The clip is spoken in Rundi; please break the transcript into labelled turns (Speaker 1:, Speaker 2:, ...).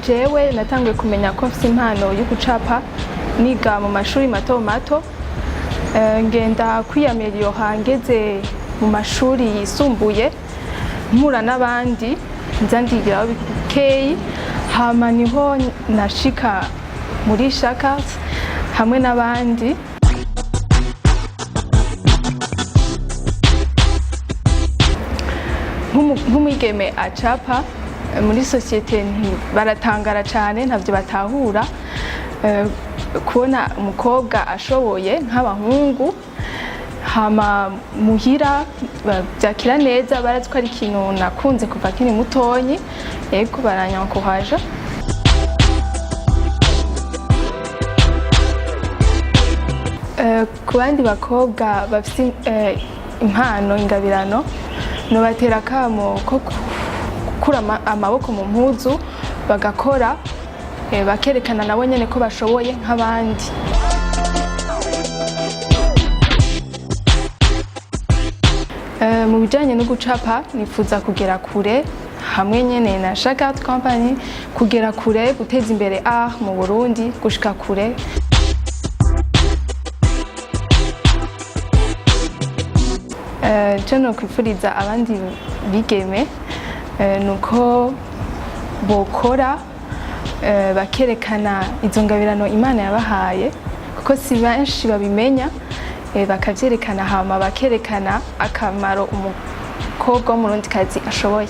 Speaker 1: Jewe natanguye kumenya ko mfite impano yo gucapa niga mu mashuri mato mato, ngenda kwiyameliora ngeze mu mashuri yisumbuye mpura n'abandi nza ndigiraho bikeyi, hama niho nashika muri Shaka hamwe n'abandi. Nk'umwigeme acapa muri societe baratangara cyane, ntabyo batahura kubona umukobwa ashoboye nk'abahungu, hama muhira byakira neza, barazi ko ari ikintu nakunze kuva kiri mutonyi, yego baranyankoraje. Ku bandi bakobwa bafite impano ingabirano, nobatera akamo ko gukura amaboko mu mpuzu bagakora, bakerekana nabo nyene ko bashoboye nk'abandi. Mu bijanye no gucapa nifuza kugera kure hamwe nyene na Shaka Company, kugera kure, guteza imbere art mu Burundi, gushika kure. Cyo nokwifuriza abandi bigeme nuko bokora bakerekana izo ngabirano Imana yabahaye, kuko si benshi babimenya, bakavyerekana hama bakerekana akamaro umukobwa w'umurundikazi ashoboye.